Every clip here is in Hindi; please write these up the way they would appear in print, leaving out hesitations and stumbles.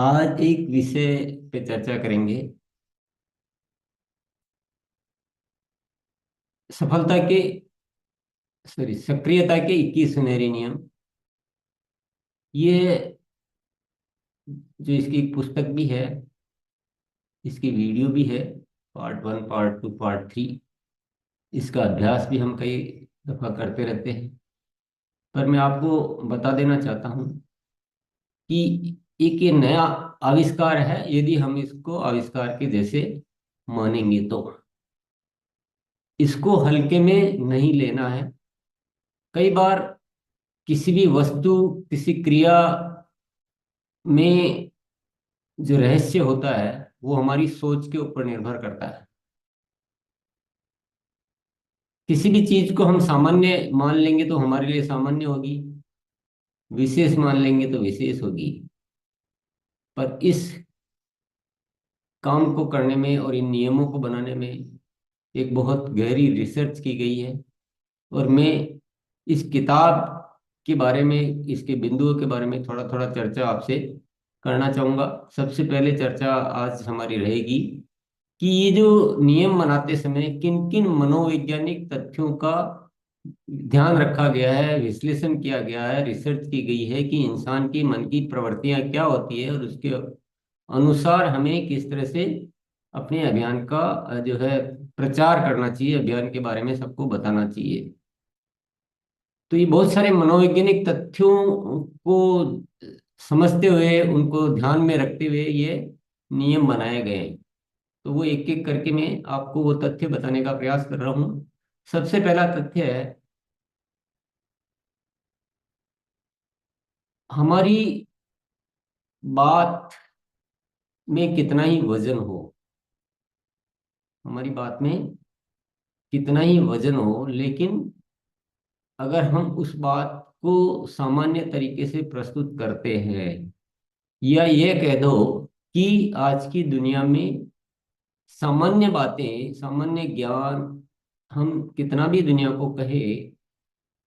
आज एक विषय पे चर्चा करेंगे। सफलता के सक्रियता के 21 सुनहरे नियम। ये जो इसकी एक पुस्तक भी है, इसकी वीडियो भी है। Part 1, part 2, part 3। इसका अभ्यास भी हम कई दफा करते रहते हैं। पर मैं आपको बता देना चाहता हूँ कि एक ये नया आविष्कार है। यदि हम इसको आविष्कार के जैसे मानेंगे तो इसको हल्के में नहीं लेना है। कई बार किसी भी वस्तु, किसी क्रिया में जो रहस्य होता है वो हमारी सोच के ऊपर निर्भर करता है। किसी भी चीज को हम सामान्य मान लेंगे तो हमारे लिए सामान्य होगी, विशेष मान लेंगे तो विशेष होगी। पर इस काम को करने में और इन नियमों को बनाने में एक बहुत गहरी रिसर्च की गई है। और मैं इस किताब के बारे में, इसके बिंदुओं के बारे में थोड़ा थोड़ा चर्चा आपसे करना चाहूँगा। सबसे पहले चर्चा आज हमारी रहेगी कि ये जो नियम बनाते समय किन किन मनोवैज्ञानिक तथ्यों का ध्यान रखा गया है, विश्लेषण किया गया है, रिसर्च की गई है कि इंसान की मन की प्रवृत्तियां क्या होती है और उसके अनुसार हमें किस तरह से अपने अभियान का जो है प्रचार करना चाहिए, अभियान के बारे में सबको बताना चाहिए। तो ये बहुत सारे मनोवैज्ञानिक तथ्यों को समझते हुए, उनको ध्यान में रखते हुए ये नियम बनाए गए हैं। तो वो एक एक करके मैं आपको वो तथ्य बताने का प्रयास कर रहा हूँ। सबसे पहला तथ्य है, हमारी बात में कितना ही वजन हो, हमारी बात में कितना ही वजन हो, लेकिन अगर हम उस बात को सामान्य तरीके से प्रस्तुत करते हैं, या ये कह दो कि आज की दुनिया में सामान्य बातें, सामान्य ज्ञान, हम कितना भी दुनिया को कहे,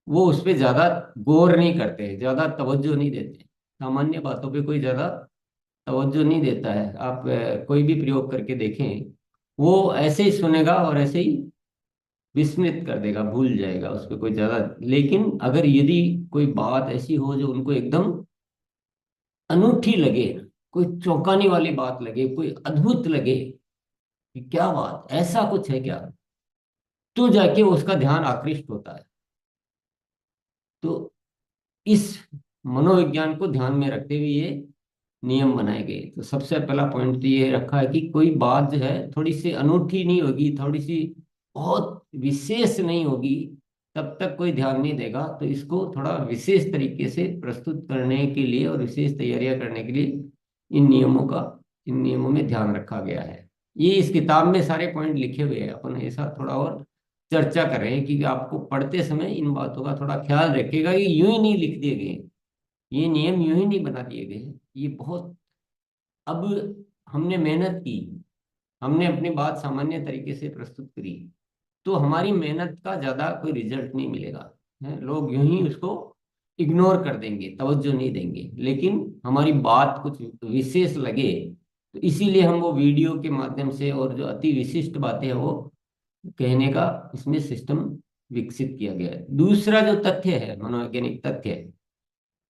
वो उस पर ज्यादा गौर नहीं करते, ज्यादा तवज्जो नहीं देते। सामान्य बातों पे कोई ज्यादा तवज्जो नहीं देता है। आप कोई भी प्रयोग करके देखें, वो ऐसे ही सुनेगा और ऐसे ही विस्मृत कर देगा, भूल जाएगा, उस पर कोई ज्यादा। लेकिन अगर यदि कोई बात ऐसी हो जो उनको एकदम अनूठी लगे, कोई चौंकाने वाली बात लगे, कोई अद्भुत लगे कि क्या बात, ऐसा कुछ है क्या, तो जाके उसका ध्यान आकृष्ट होता है। तो इस मनोविज्ञान को ध्यान में रखते हुए ये नियम बनाए गए। तो सबसे पहला पॉइंट तो ये रखा है कि कोई बात जो है थोड़ी सी अनूठी नहीं होगी, थोड़ी सी बहुत विशेष नहीं होगी, तब तक कोई ध्यान नहीं देगा। तो इसको थोड़ा विशेष तरीके से प्रस्तुत करने के लिए और विशेष तैयारियां करने के लिए इन नियमों में ध्यान रखा गया है। ये इस किताब में सारे पॉइंट लिखे हुए हैं। अपन ऐसा थोड़ा और चर्चा कर रहे हैं कि आपको पढ़ते समय इन बातों का थोड़ा ख्याल रखिएगा। ये यूं ही नहीं लिख दिए गए, ये नियम यूं ही नहीं बना दिए गए। ये बहुत, अब हमने मेहनत की, हमने अपनी बात सामान्य तरीके से प्रस्तुत करी, तो हमारी मेहनत का ज्यादा कोई रिजल्ट नहीं मिलेगा। है, लोग यूं ही उसको इग्नोर कर देंगे, तवज्जो नहीं देंगे। लेकिन हमारी बात कुछ विशेष लगे, तो इसीलिए हम वो वीडियो के माध्यम से और जो अति विशिष्ट बातें हैं वो कहने का इसमें सिस्टम विकसित किया गया है। दूसरा जो तथ्य है, मनोवैज्ञानिक तथ्य है,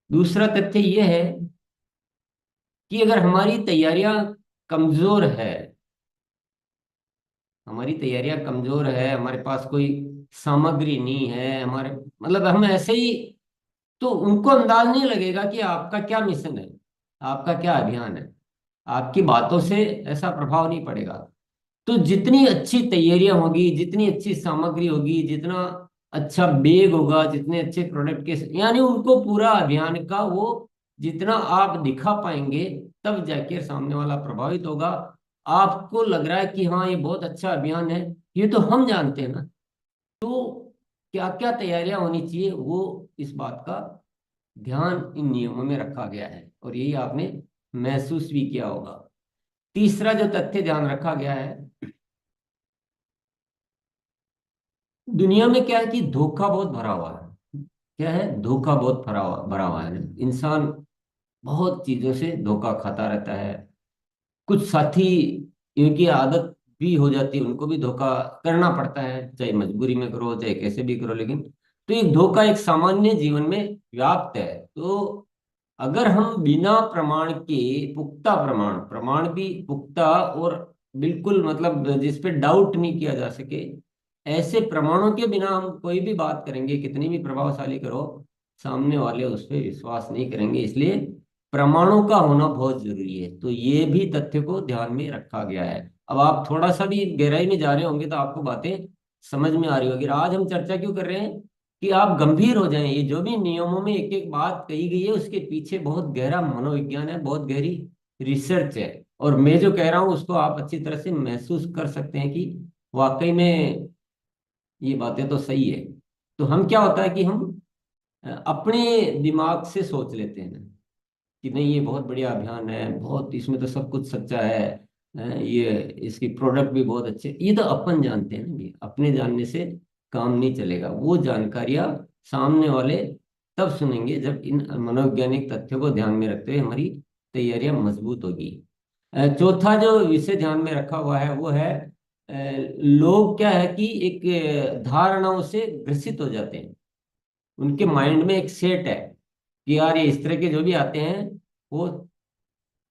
दूसरा तथ्य यह है कि अगर हमारी तैयारियां कमजोर है, हमारी तैयारियां कमजोर है, हमारे पास कोई सामग्री नहीं है, हमारे मतलब हम ऐसे ही, तो उनको अंदाज नहीं लगेगा कि आपका क्या मिशन है, आपका क्या अभियान है। आपकी बातों से ऐसा प्रभाव नहीं पड़ेगा। तो जितनी अच्छी तैयारियां होगी, जितनी अच्छी सामग्री होगी, जितना अच्छा बैग होगा, जितने अच्छे प्रोडक्ट के, यानी उनको पूरा अभियान का वो जितना आप दिखा पाएंगे, तब जाके सामने वाला प्रभावित होगा। आपको लग रहा है कि हाँ ये बहुत अच्छा अभियान है, ये तो हम जानते हैं ना। तो क्या क्या तैयारियां होनी चाहिए, वो इस बात का ध्यान इन नियमों में रखा गया है, और यही आपने महसूस भी किया होगा। तीसरा जो तथ्य ध्यान रखा गया है, दुनिया में क्या है कि धोखा बहुत भरा हुआ है। क्या है? धोखा बहुत भरा हुआ है। इंसान बहुत चीजों से धोखा खाता रहता है। कुछ साथी, इनकी आदत भी हो जाती है, उनको भी धोखा करना पड़ता है, चाहे मजबूरी में करो चाहे कैसे भी करो, लेकिन तो ये धोखा एक सामान्य जीवन में व्याप्त है। तो अगर हम बिना प्रमाण के, पुख्ता प्रमाण, प्रमाण भी पुख्ता और बिल्कुल मतलब जिस पे डाउट नहीं किया जा सके, ऐसे प्रमाणों के बिना हम कोई भी बात करेंगे, कितनी भी प्रभावशाली करो, सामने वाले उस पर विश्वास नहीं करेंगे। इसलिए प्रमाणों का होना बहुत जरूरी है। तो ये भी तथ्य को ध्यान में रखा गया है। अब आप थोड़ा सा भी गहराई में जा रहे होंगे तो आपको बातें समझ में आ रही होगी। आज हम चर्चा क्यों कर रहे हैं कि आप गंभीर हो जाएं। ये जो भी नियमों में एक एक बात कही गई है उसके पीछे बहुत गहरा मनोविज्ञान है, बहुत गहरी रिसर्च है। और मैं जो कह रहा हूँ उसको आप अच्छी तरह से महसूस कर सकते हैं कि वाकई में ये बातें तो सही है। तो हम क्या होता है कि हम अपने दिमाग से सोच लेते हैं कि नहीं ये बहुत बढ़िया अभियान है, बहुत इसमें तो सब कुछ सच्चा है, ये इसकी प्रोडक्ट भी बहुत अच्छे, ये तो अपन जानते हैं ना। ये अपने जानने से काम नहीं चलेगा। वो जानकारियां सामने वाले तब सुनेंगे जब इन मनोवैज्ञानिक तथ्यों को ध्यान में रखते हुए हमारी तैयारियां मजबूत होगी। चौथा जो विषय ध्यान में रखा हुआ है वो है लोग क्या है कि एक धारणाओं से ग्रसित हो जाते हैं। उनके माइंड में एक सेट है कि यार ये इस तरह के जो भी आते हैं वो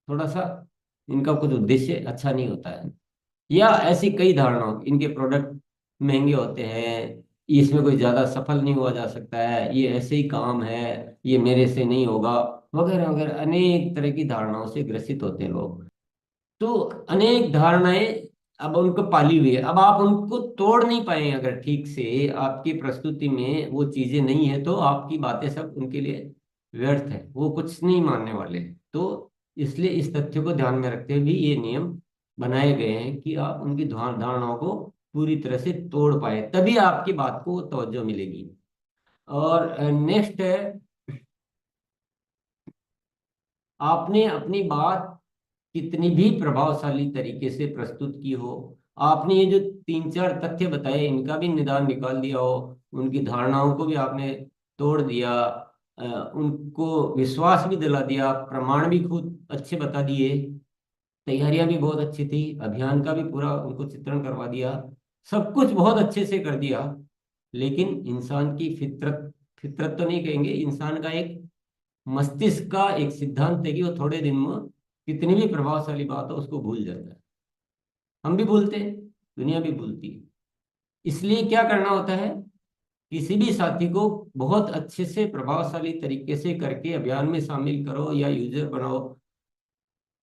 थोड़ा सा, इनका कुछ उद्देश्य अच्छा नहीं होता है। या ऐसी कई धारणाओं, इनके प्रोडक्ट महंगे होते हैं, इसमें कोई ज्यादा सफल नहीं हुआ जा सकता है, ये ऐसे ही काम है, ये मेरे से नहीं होगा, वगैरह वगैरह अनेक तरह की धारणाओं से ग्रसित होते हैं लोग। तो अनेक धारणाएं अब उनको पाली हुई है। अब आप उनको तोड़ नहीं पाए अगर ठीक से आपकी प्रस्तुति में वो चीजें नहीं है तो आपकी बातें सब उनके लिए व्यर्थ है, वो कुछ नहीं मानने वाले। तो इसलिए इस तथ्य को ध्यान में रखते हुए भी ये नियम बनाए गए हैं कि आप उनकी धारणाओं को पूरी तरह से तोड़ पाए, तभी आपकी बात को तवज्जो मिलेगी। और नेक्स्ट है, आपने अपनी बात कितनी भी प्रभावशाली तरीके से प्रस्तुत की हो, आपने ये जो तीन चार तथ्य बताए इनका भी निदान निकाल दिया हो, उनकी धारणाओं को भी आपने तोड़ दिया, उनको विश्वास भी दिला दिया, प्रमाण भी खुद अच्छे बता दिए, तैयारियां भी बहुत अच्छी थी, अभियान का भी पूरा उनको चित्रण करवा दिया, सब कुछ बहुत अच्छे से कर दिया, लेकिन इंसान की फितरत, फितरत तो नहीं कहेंगे, इंसान का एक मस्तिष्क का एक सिद्धांत है कि वो थोड़े दिन में कितनी भी प्रभावशाली बात हो उसको भूल जाता है। हम भी भूलते हैं, दुनिया भी भूलती है। इसलिए क्या करना होता है, किसी भी साथी को बहुत अच्छे से प्रभावशाली तरीके से करके अभियान में शामिल करो या यूजर बनाओ,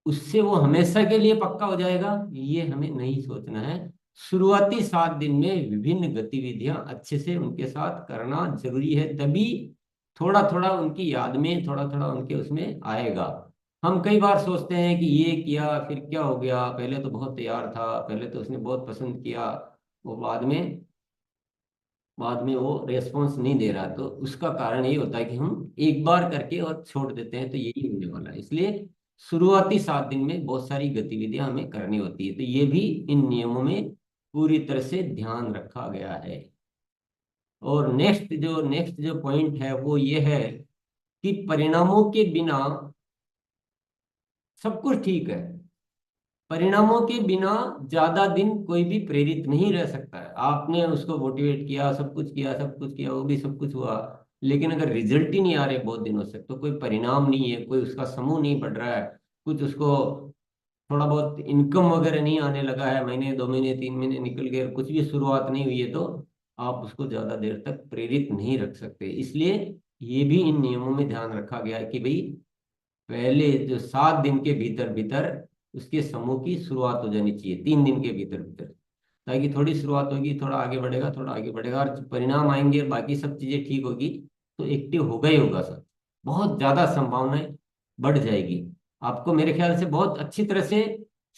उससे वो हमेशा के लिए पक्का हो जाएगा, ये हमें नहीं सोचना है। शुरुआती 7 दिन में विभिन्न गतिविधियां अच्छे से उनके साथ करना जरूरी है, तभी थोड़ा थोड़ा उनकी याद में, थोड़ा थोड़ा उनके उसमें आएगा। हम कई बार सोचते हैं कि ये किया फिर क्या हो गया, पहले तो बहुत तैयार था, पहले तो उसने बहुत पसंद किया, वो बाद में वो रेस्पॉन्स नहीं दे रहा, तो उसका कारण ये होता है कि हम एक बार करके और छोड़ देते हैं, तो यही होने वाला है। इसलिए शुरुआती 7 दिन में बहुत सारी गतिविधियां हमें करनी होती है, तो ये भी इन नियमों में पूरी तरह से ध्यान रखा गया है। और नेक्स्ट जो पॉइंट है वो ये है कि परिणामों के बिना सब कुछ ठीक है, परिणामों के बिना ज्यादा दिन कोई भी प्रेरित नहीं रह सकता है। आपने उसको मोटिवेट किया, सब कुछ किया, सब कुछ किया, वो भी सब कुछ हुआ, लेकिन अगर रिजल्ट ही नहीं आ रहे बहुत दिनों से, तो कोई परिणाम नहीं है, कोई उसका समूह नहीं बढ़ रहा है, कुछ उसको थोड़ा बहुत इनकम वगैरह नहीं आने लगा है, महीने 2 महीने 3 महीने निकल गए और कुछ भी शुरुआत नहीं हुई है, तो आप उसको ज्यादा देर तक प्रेरित नहीं रख सकते। इसलिए ये भी इन नियमों में ध्यान रखा गया है कि भाई पहले जो 7 दिन के भीतर भीतर उसके समूह की शुरुआत हो जानी चाहिए, 3 दिन के भीतर भीतर, ताकि थोड़ी शुरुआत होगी, थोड़ा आगे बढ़ेगा, थोड़ा आगे बढ़ेगा, और परिणाम आएंगे, बाकी सब चीजें ठीक होगी, तो एक्टिव होगा ही होगा सब, बहुत ज्यादा संभावनाएं बढ़ जाएगी। आपको मेरे ख्याल से बहुत अच्छी तरह से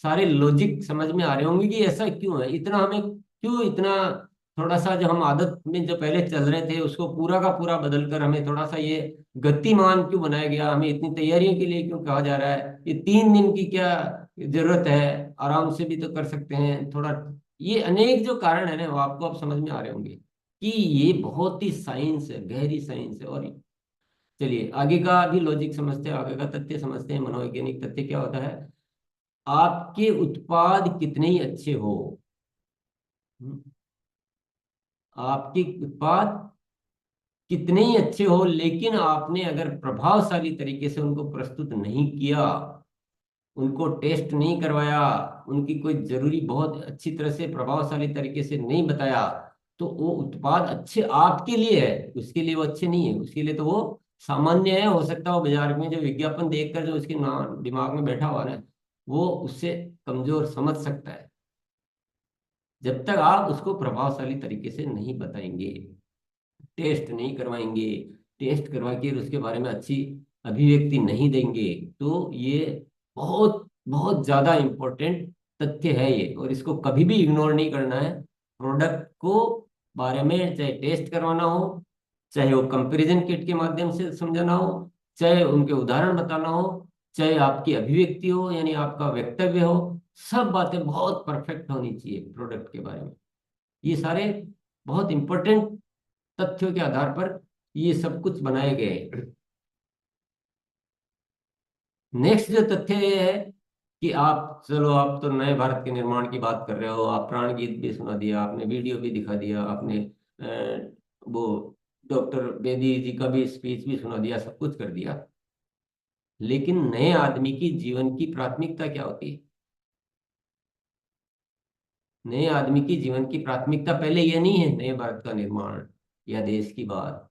सारे लॉजिक समझ में आ रहे होंगे कि ऐसा क्यों है, इतना हमें क्यों इतना, थोड़ा सा जो हम आदत में जो पहले चल रहे थे उसको पूरा का पूरा बदल कर हमें थोड़ा सा ये गतिमान क्यों बनाया गया, हमें इतनी तैयारियों के लिए क्यों कहा जा रहा है, ये 3 दिन की क्या जरूरत है, आराम से भी तो कर सकते हैं थोड़ा। ये अनेक जो कारण है ना वो आपको अब समझ में आ रहे होंगे कि ये बहुत ही साइंस है, गहरी साइंस है। और चलिए आगे का भी लॉजिक समझते हैं, आगे का तथ्य समझते हैं। मनोवैज्ञानिक तथ्य क्या होता है? आपके उत्पाद कितने ही अच्छे हो, हम्म, आपके उत्पाद कितने ही अच्छे हो, लेकिन आपने अगर प्रभावशाली तरीके से उनको प्रस्तुत नहीं किया, उनको टेस्ट नहीं करवाया, उनकी कोई जरूरी बहुत अच्छी तरह से प्रभावशाली तरीके से नहीं बताया, तो वो उत्पाद अच्छे आपके लिए है, उसके लिए वो अच्छे नहीं है। उसके लिए तो वो सामान्य है। हो सकता है वो बाजार में जो विज्ञापन देखकर जो उसके ना दिमाग में बैठा हुआ है, वो उससे कमजोर समझ सकता है, जब तक आप उसको प्रभावशाली तरीके से नहीं बताएंगे, टेस्ट नहीं करवाएंगे, टेस्ट करवा के उसके बारे में अच्छी अभिव्यक्ति नहीं देंगे। तो ये बहुत बहुत ज्यादा इम्पोर्टेंट तथ्य है ये, और इसको कभी भी इग्नोर नहीं करना है। प्रोडक्ट को बारे में चाहे टेस्ट करवाना हो, चाहे वो कंपैरिजन किट के माध्यम से समझाना हो, चाहे उनके उदाहरण बताना हो, चाहे आपकी अभिव्यक्ति हो यानी आपका वक्तव्य हो, सब बातें बहुत परफेक्ट होनी चाहिए प्रोडक्ट के बारे में। ये सारे बहुत इंपॉर्टेंट तथ्यों के आधार पर ये सब कुछ बनाए गए हैं। नेक्स्ट जो तथ्य ये है कि आप, चलो आप तो नए भारत के निर्माण की बात कर रहे हो, आप प्राण गीत भी सुना दिया आपने, वीडियो भी दिखा दिया आपने, वो डॉक्टर बेदी जी का भी स्पीच भी सुना दिया, सब कुछ कर दिया। लेकिन नए आदमी की जीवन की प्राथमिकता क्या होती है? नए आदमी की जीवन की प्राथमिकता पहले यह नहीं है नए भारत का निर्माण या देश की बात।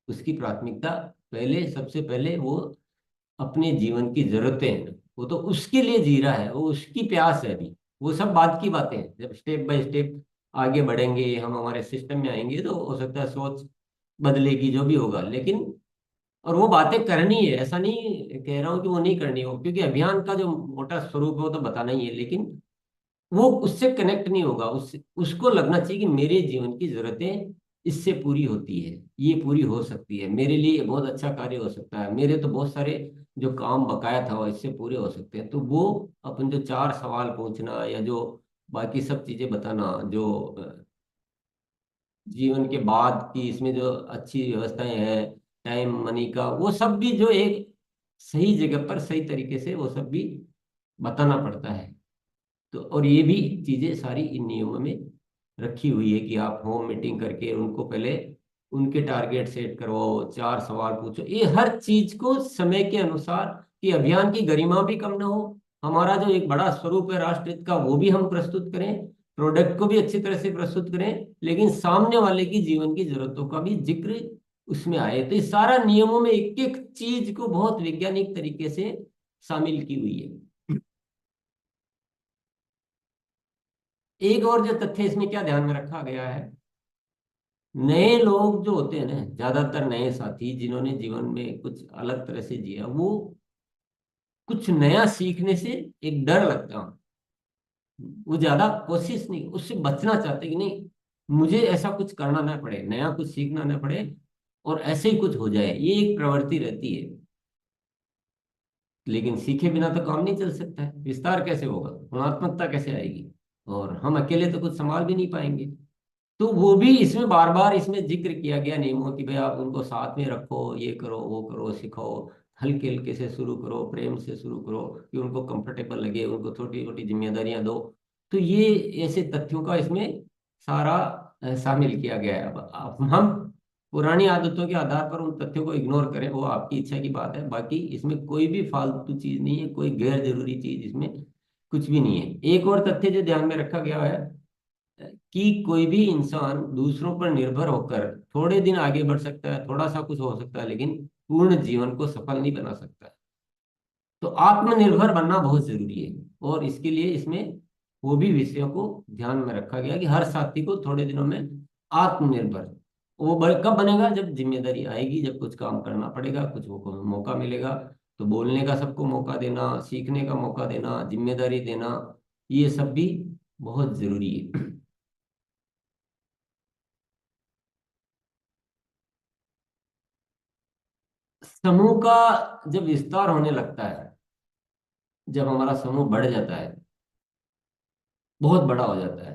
उसकी प्राथमिकता पहले, सबसे पहले वो अपने जीवन की जरूरतें हैं, वो तो उसके लिए जी रहा है, वो उसकी प्यास है अभी। वो सब बात की बातें हैं, जब स्टेप बाय स्टेप आगे बढ़ेंगे, हम हमारे सिस्टम में आएंगे, तो हो सकता है सोच बदलेगी, जो भी होगा। लेकिन और वो बातें करनी है, ऐसा नहीं कह रहा हूँ कि वो नहीं करनी हो, क्योंकि अभियान का जो मोटा स्वरूप है वो तो बताना ही है। लेकिन वो उससे कनेक्ट नहीं होगा, उससे उसको लगना चाहिए कि मेरे जीवन की जरूरतें इससे पूरी होती है, ये पूरी हो सकती है, मेरे लिए ये बहुत अच्छा कार्य हो सकता है, मेरे तो बहुत सारे जो काम बकाया था वो इससे पूरे हो सकते हैं। तो वो अपन जो चार सवाल पूछना या जो बाकी सब चीजें बताना, जो जीवन के बाद की इसमें जो अच्छी व्यवस्थाएं हैं, टाइम मनी का, वो सब भी जो एक सही जगह पर सही तरीके से वो सब भी बताना पड़ता है। तो और ये भी चीजें सारी इन नियमों में रखी हुई है कि आप होम मीटिंग करके उनको पहले उनके टारगेट सेट करो, चार सवाल पूछो, ये हर चीज को समय के अनुसार, कि अभियान की गरिमा भी कम ना हो, हमारा जो एक बड़ा स्वरूप है राष्ट्रहित का वो भी हम प्रस्तुत करें, प्रोडक्ट को भी अच्छी तरह से प्रस्तुत करें, लेकिन सामने वाले की जीवन की जरूरतों का भी जिक्र उसमें आए। तो इस सारा नियमों में एक एक चीज को बहुत वैज्ञानिक तरीके से शामिल की हुई है। एक और जो तथ्य इसमें क्या ध्यान में रखा गया है, नए लोग जो होते हैं ना, ज्यादातर नए साथी जिन्होंने जीवन में कुछ अलग तरह से जिया, वो कुछ नया सीखने से एक डर लगता है, वो ज्यादा कोशिश नहीं, उससे बचना चाहते कि नहीं मुझे ऐसा कुछ करना ना पड़े, नया कुछ सीखना ना पड़े, और ऐसे ही कुछ हो जाए, ये एक प्रवृत्ति रहती है। लेकिन सीखे बिना तो काम नहीं चल सकता है, विस्तार कैसे होगा, गुणात्मकता कैसे आएगी, और हम अकेले तो कुछ संभाल भी नहीं पाएंगे। तो वो भी इसमें बार बार इसमें जिक्र किया गया नियमों की, भाई आप उनको साथ में रखो, ये करो वो करो, सिखाओ, हल्के हल्के से शुरू करो, प्रेम से शुरू करो, कि उनको कंफर्टेबल लगे, उनको छोटी छोटी जिम्मेदारियां दो। तो ये ऐसे तथ्यों का इसमें सारा शामिल किया गया है। अब हम पुरानी आदतों के आधार पर उन तथ्यों को इग्नोर करें, वो आपकी इच्छा की बात है, बाकी इसमें कोई भी फालतू चीज नहीं है, कोई गैर जरूरी चीज इसमें कुछ भी नहीं है। एक और तथ्य जो ध्यान में रखा गया है कि कोई भी इंसान दूसरों पर निर्भर होकर थोड़े दिन आगे बढ़ सकता है, थोड़ा सा कुछ हो सकता है, लेकिन पूर्ण जीवन को सफल नहीं बना सकता। तो आत्मनिर्भर बनना बहुत जरूरी है, और इसके लिए इसमें वो भी विषयों को ध्यान में रखा गया कि हर साथी को थोड़े दिनों में आत्मनिर्भर, वो कब बनेगा, जब जिम्मेदारी आएगी, जब कुछ काम करना पड़ेगा, कुछ वो मौका मिलेगा, तो बोलने का सबको मौका देना, सीखने का मौका देना, जिम्मेदारी देना, ये सब भी बहुत जरूरी है। समूह का जब विस्तार होने लगता है, जब हमारा समूह बढ़ जाता है, बहुत बड़ा हो जाता है,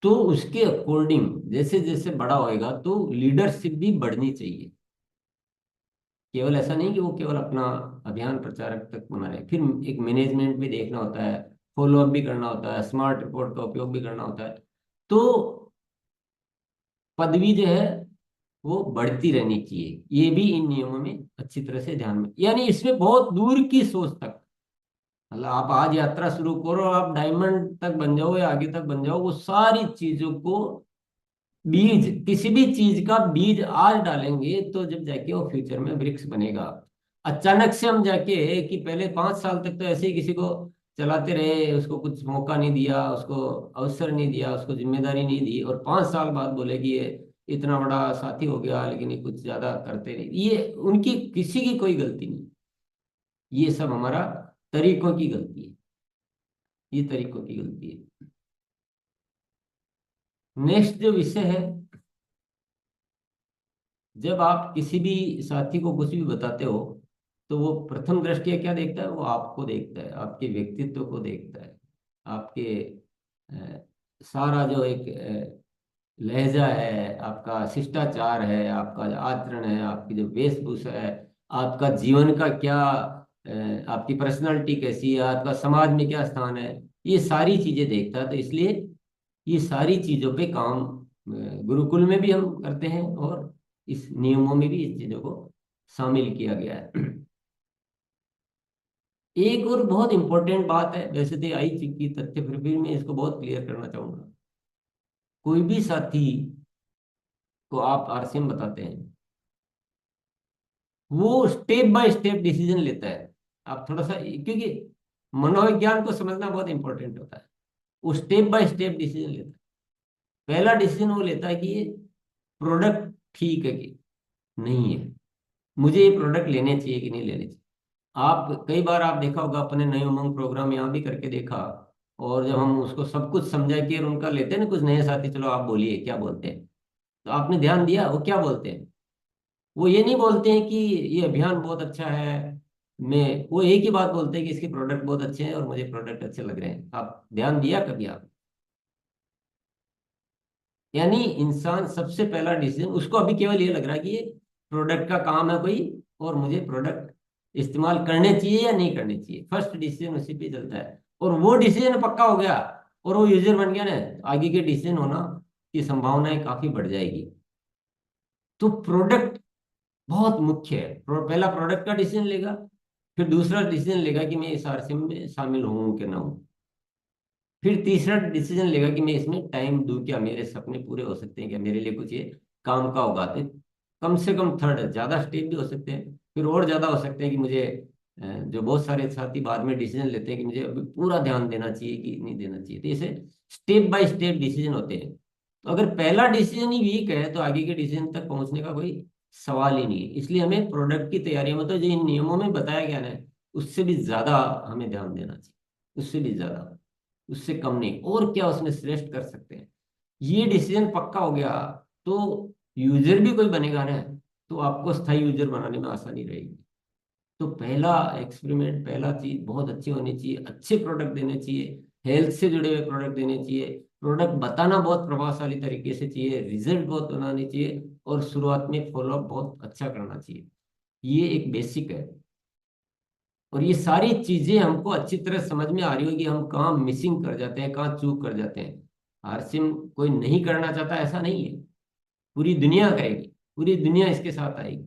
तो उसके अकॉर्डिंग जैसे जैसे बड़ा होएगा तो लीडरशिप भी बढ़नी चाहिए। केवल ऐसा नहीं कि वो केवल अपना अभियान प्रचारक तक बना रहे, फिर एक मैनेजमेंट भी देखना होता है, फॉलो अप भी करना होता है, स्मार्ट रिपोर्ट का उपयोग भी करना होता है। तो पदवी जो है वो बढ़ती रहनी चाहिए, ये भी इन नियमों में अच्छी तरह से ध्यान में, यानी इसमें बहुत दूर की सोच तक, मतलब आप आज यात्रा शुरू करो, आप डायमंड तक बन जाओ या आगे तक बन जाओ, वो सारी चीजों को, बीज, किसी भी चीज का बीज आज डालेंगे तो जब जाके वो फ्यूचर में वृक्ष बनेगा। अचानक से हम जाके कि पहले 5 साल तक तो ऐसे ही किसी को चलाते रहे, उसको कुछ मौका नहीं दिया, उसको अवसर नहीं दिया, उसको जिम्मेदारी नहीं दी, और 5 साल बाद बोले कि ये इतना बड़ा साथी हो गया लेकिन ये कुछ ज्यादा करते नहीं, ये उनकी किसी की कोई गलती नहीं, ये सब हमारा तरीकों की गलती है, ये तरीकों की गलती है। नेक्स्ट जो विषय है, जब आप किसी भी साथी को कुछ भी बताते हो तो वो प्रथम दृष्टया क्या देखता है, वो आपको देखता है, आपके व्यक्तित्व को देखता है, आपके सारा जो एक लहजा है, आपका शिष्टाचार है, आपका जो आचरण है, आपकी जो वेशभूषा है, आपका जीवन का क्या, आपकी पर्सनालिटी कैसी है, आपका समाज में क्या स्थान है, ये सारी चीजें देखता है। तो इसलिए ये सारी चीजों पे काम गुरुकुल में भी हम करते हैं, और इस नियमों में भी इस चीजों को शामिल किया गया है। एक और बहुत इंपॉर्टेंट बात है, वैसे तो आई चुकी तथ्य, फिर भी मैं इसको बहुत क्लियर करना चाहूंगा। कोई भी साथी को आप आरसीएम बताते हैं, वो स्टेप बाय स्टेप डिसीजन लेता है। आप थोड़ा सा, क्योंकि मनोविज्ञान को समझना बहुत इंपॉर्टेंट होता है, वो स्टेप बाय स्टेप डिसीजन लेता है। पहला डिसीजन वो लेता है कि ये प्रोडक्ट ठीक है कि नहीं है, मुझे ये प्रोडक्ट लेने चाहिए कि नहीं लेने चाहिए। आप कई बार आप देखा होगा, अपने नए उमंग प्रोग्राम यहाँ भी करके देखा, और जब हम उसको सब कुछ समझा के और उनका लेते हैं ना, कुछ नए साथी, चलो आप बोलिए क्या बोलते हैं, तो आपने ध्यान दिया वो क्या बोलते हैं? वो ये नहीं बोलते हैं कि ये अभियान बहुत अच्छा है, मैं, वो एक ही बात बोलते हैं कि इसके प्रोडक्ट बहुत अच्छे हैं और मुझे प्रोडक्ट अच्छे लग रहे हैं। आप ध्यान दिया कभी आप? यानी इंसान सबसे पहला डिसीजन, उसको अभी केवल ये लग रहा है कि ये प्रोडक्ट का काम है कोई, और मुझे प्रोडक्ट इस्तेमाल करने चाहिए या नहीं करने चाहिए, फर्स्ट डिसीजन उसी पे चलता है। और वो डिसीजन पक्का हो गया और वो यूजर बन गया ना, तो आगे के डिसीजन होना की संभावनाएं काफी बढ़ जाएगी। तो प्रोडक्ट बहुत मुख्य है। पहला प्रोडक्ट का डिसीजन लेगा, फिर दूसरा डिसीजन लेगा कि मैं इस आरसीएम में शामिल हूँ कि ना हूँ, फिर तीसरा डिसीजन लेगा कि मैं इसमें टाइम दूं, क्या मेरे सपने पूरे हो सकते हैं, क्या मेरे लिए कुछ ये काम का होगा। तो कम से कम थर्ड, ज्यादा स्टेप भी हो सकते हैं, फिर और ज्यादा हो सकते हैं कि मुझे जो बहुत सारे साथी बाद में डिसीजन लेते हैं कि मुझे अभी पूरा ध्यान देना चाहिए कि नहीं देना चाहिए। तो ऐसे स्टेप बाय स्टेप डिसीजन होते हैं। तो अगर पहला डिसीजन ही वीक है तो आगे के डिसीजन तक पहुंचने का कोई सवाल ही नहीं है। इसलिए हमें प्रोडक्ट की तैयारी में तो जो इन नियमों में बताया गया ना, उससे भी ज्यादा हमें ध्यान देना चाहिए, उससे भी ज्यादा, उससे कम नहीं। और क्या उसमें श्रेष्ठ कर सकते हैं, ये डिसीजन पक्का हो गया तो यूजर भी कोई बनेगा ना, तो आपको स्थायी यूजर बनाने में आसानी रहेगी। तो पहला एक्सपेरिमेंट, पहला चीज बहुत अच्छी होनी चाहिए, अच्छे प्रोडक्ट देने चाहिए, हेल्थ से जुड़े हुए प्रोडक्ट देने चाहिए, प्रोडक्ट बताना बहुत प्रभावशाली तरीके से चाहिए, रिजल्ट बहुत बनाने चाहिए, और शुरुआत में फॉलोअप बहुत अच्छा करना चाहिए। ये एक बेसिक है। और ये सारी चीजें हमको अच्छी तरह समझ में आ रही होगी, हम कहाँ मिसिंग कर जाते हैं, कहाँ चूक कर जाते हैं। आरसिम कोई नहीं करना चाहता ऐसा नहीं है, पूरी दुनिया करेगी, पूरी दुनिया इसके साथ आएगी।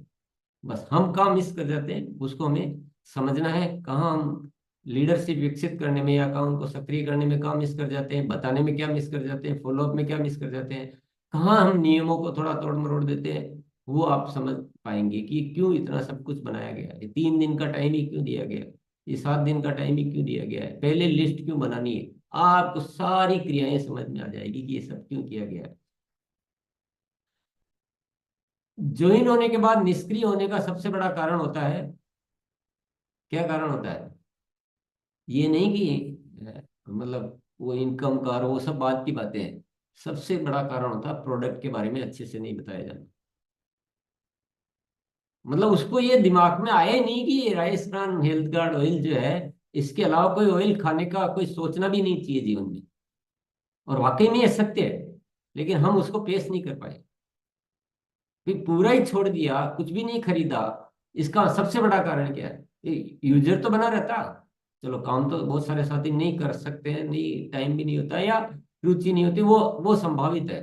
बस हम कहाँ मिस कर जाते हैं उसको हमें समझना है, कहाँ हम लीडरशिप विकसित करने में या कहाँ उनको सक्रिय करने में कहाँ मिस कर जाते हैं, बताने में क्या मिस कर जाते हैं, फॉलोअप में क्या मिस कर जाते हैं, कहाँ हम नियमों को थोड़ा तोड़ मरोड़ देते हैं। वो आप समझ पाएंगे कि क्यों इतना सब कुछ बनाया गया है, 3 दिन का टाइम ही क्यों दिया गया है, ये 7 दिन का टाइम ही क्यों दिया गया है, पहले लिस्ट क्यों बनानी है। आपको सारी क्रियाएं समझ में आ जाएगी कि ये सब क्यों किया गया है। ज्वाइन होने के बाद निष्क्रिय होने का सबसे बड़ा कारण होता है, क्या कारण होता है? ये नहीं कि मतलब वो इनकम का और वो सब बात की बातें हैं, सबसे बड़ा कारण होता है प्रोडक्ट के बारे में अच्छे से नहीं बताया जाना। मतलब उसको ये दिमाग में आए नहीं कि rice bran health guard oil जो है, इसके अलावा कोई ऑयल खाने का कोई सोचना भी नहीं चाहिए जीवन में। और वाकई में ये सत्य है, लेकिन हम उसको पेश नहीं कर पाए, फिर पूरा ही छोड़ दिया, कुछ भी नहीं खरीदा। इसका सबसे बड़ा कारण क्या है? यूजर तो बना रहता, चलो काम तो बहुत सारे साथी नहीं कर सकते हैं, नहीं टाइम भी नहीं होता या रुचि नहीं होती, वो संभावित है।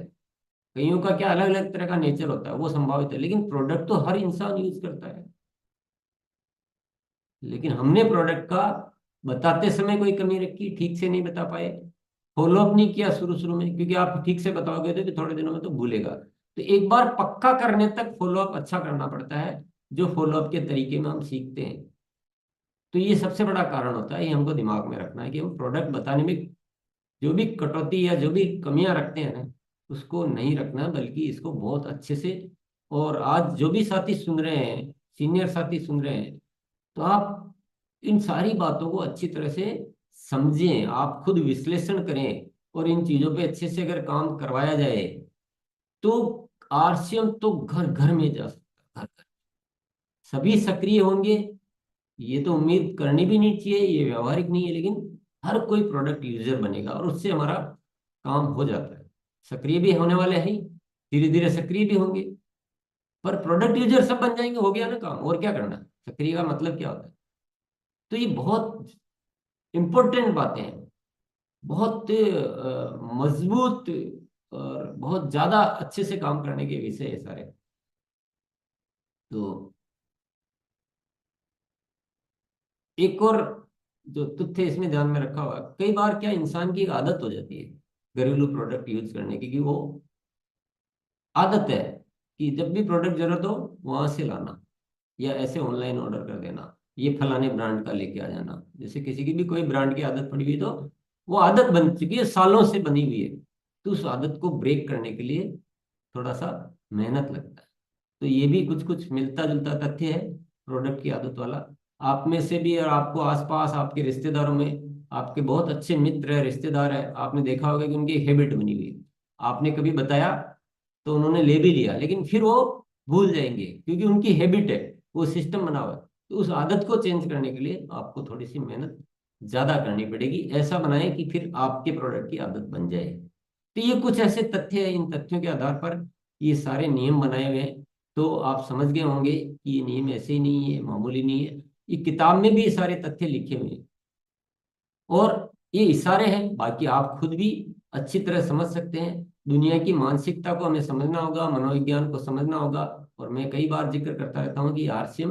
कईयों का क्या अलग अलग तरह का नेचर होता है, वो संभावित है, लेकिन प्रोडक्ट तो हर इंसान यूज करता है। लेकिन हमने प्रोडक्ट का बताते समय कोई कमी रखी, ठीक से नहीं बता पाए, फॉलोअप नहीं किया शुरू शुरू में, क्योंकि आप ठीक से बताओगे तो कि थोड़े दिनों में तो भूलेगा। तो एक बार पक्का करने तक फॉलोअप अच्छा करना पड़ता है, जो फॉलोअप के तरीके में हम सीखते हैं। तो ये सबसे बड़ा कारण होता है, ये हमको दिमाग में रखना है कि हम प्रोडक्ट बताने में जो भी कटौती या जो भी कमियां रखते हैं ना, उसको नहीं रखना, बल्कि इसको बहुत अच्छे से। और आज जो भी साथी सुन रहे हैं, सीनियर साथी सुन रहे हैं, तो आप इन सारी बातों को अच्छी तरह से समझें, आप खुद विश्लेषण करें, और इन चीजों पे अच्छे से अगर काम करवाया जाए तो आरसीएम तो घर घर में जा सकता है, घर घर सभी सक्रिय होंगे। ये तो उम्मीद करनी भी नहीं चाहिए, ये व्यवहारिक नहीं है, लेकिन हर कोई प्रोडक्ट यूजर बनेगा और उससे हमारा काम हो जाता है। सक्रिय भी होने वाले हैं, धीरे धीरे सक्रिय भी होंगे, पर प्रोडक्ट यूजर सब बन जाएंगे, हो गया ना काम, और क्या करना है? सक्रिय का मतलब क्या होता है? तो ये बहुत इंपॉर्टेंट बातें हैं, बहुत मजबूत और बहुत ज्यादा अच्छे से काम करने के विषय है सारे। तो एक और जो तथ्य इसमें ध्यान में रखा हुआ, कई बार क्या इंसान की एक आदत हो जाती है घरेलू प्रोडक्ट यूज करने की, कि वो आदत है कि जब भी प्रोडक्ट जरूरत हो वहां से लाना, या ऐसे ऑनलाइन ऑर्डर कर देना, ये फलाने ब्रांड का लेके आ जाना। जैसे किसी की भी कोई ब्रांड की आदत पड़ी हुई है, तो वो आदत बन चुकी है, सालों से बनी हुई है, तो उस आदत को ब्रेक करने के लिए थोड़ा सा मेहनत लगता है। तो ये भी कुछ कुछ मिलता जुलता तथ्य है प्रोडक्ट की आदत वाला। आप में से भी, और आपको आसपास आपके रिश्तेदारों में आपके बहुत अच्छे मित्र है, रिश्तेदार है, आपने देखा होगा कि उनकी हैबिट बनी हुई है। आपने कभी बताया तो उन्होंने ले भी लिया, लेकिन फिर वो भूल जाएंगे, क्योंकि उनकी हैबिट है, वो सिस्टम बना हुआ है। तो उस आदत को चेंज करने के लिए आपको थोड़ी सी मेहनत ज्यादा करनी पड़ेगी, ऐसा बनाएं कि फिर आपके प्रोडक्ट की आदत बन जाए। तो ये कुछ ऐसे तथ्य हैं, इन तथ्यों के आधार पर ये सारे नियम बनाए हुए हैं। तो आप समझ गए होंगे कि ये नियम ऐसे ही नहीं है, मामूली नहीं है, ये किताब में भी ये सारे तथ्य लिखे हुए हैं, और ये इशारे हैं, बाकी आप खुद भी अच्छी तरह समझ सकते हैं। दुनिया की मानसिकता को हमें समझना होगा, मनोविज्ञान को समझना होगा। और मैं कई बार जिक्र करता रहता हूँ कि आरसीएम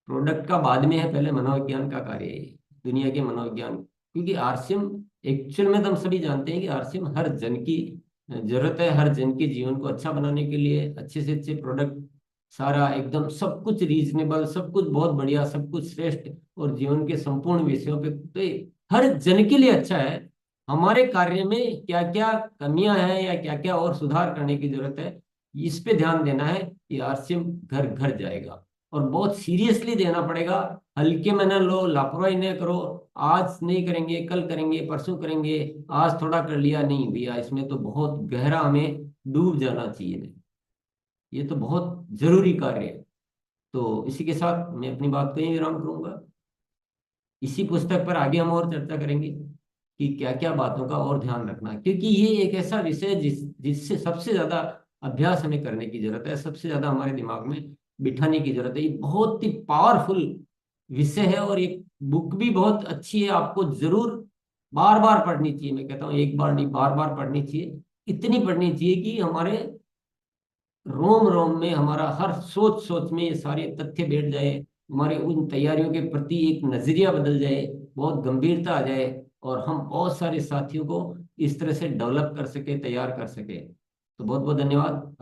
प्रोडक्ट का बाद में है, पहले मनोविज्ञान का कार्य है ये, दुनिया के मनोविज्ञान। क्योंकि आरसीएम एक्चुअल में तो हम सभी जानते हैं कि आरसीएम हर जन की जरूरत है, हर जन के जीवन को अच्छा बनाने के लिए अच्छे से अच्छे प्रोडक्ट, सारा एकदम सब कुछ रीजनेबल, सब कुछ बहुत बढ़िया, सब कुछ श्रेष्ठ, और जीवन के संपूर्ण विषयों पे तो ये हर जन के लिए अच्छा है। हमारे कार्य में क्या क्या कमियां हैं या क्या क्या और सुधार करने की जरूरत है, इस पे ध्यान देना है। ये आरसीएम घर घर जाएगा, और बहुत सीरियसली देना पड़ेगा। हल्के में न लो, लापरवाही न करो, आज नहीं करेंगे, कल करेंगे, परसों करेंगे, आज थोड़ा कर लिया, नहीं भैया, इसमें तो बहुत गहरा हमें डूब जाना चाहिए। ये तो बहुत जरूरी कार्य है। तो इसी के साथ मैं अपनी बात को यहीं विराम करूंगा। इसी पुस्तक पर आगे हम और चर्चा करेंगे कि क्या क्या बातों का और ध्यान रखना है, क्योंकि ये एक ऐसा विषय है जिससे सबसे ज्यादा अभ्यास हमें करने की जरूरत है, सबसे ज्यादा हमारे दिमाग में बिठाने की जरूरत है। ये बहुत ही पावरफुल विषय है, और ये बुक भी बहुत अच्छी है, आपको जरूर बार बार पढ़नी चाहिए। मैं कहता हूँ एक बार नहीं, बार बार पढ़नी चाहिए। इतनी पढ़नी चाहिए कि हमारे रोम रोम में, हमारा हर सोच सोच में ये सारे तथ्य बैठ जाए, हमारे उन तैयारियों के प्रति एक नजरिया बदल जाए, बहुत गंभीरता आ जाए, और हम बहुत सारे साथियों को इस तरह से डेवलप कर सके, तैयार कर सके। तो बहुत बहुत धन्यवाद।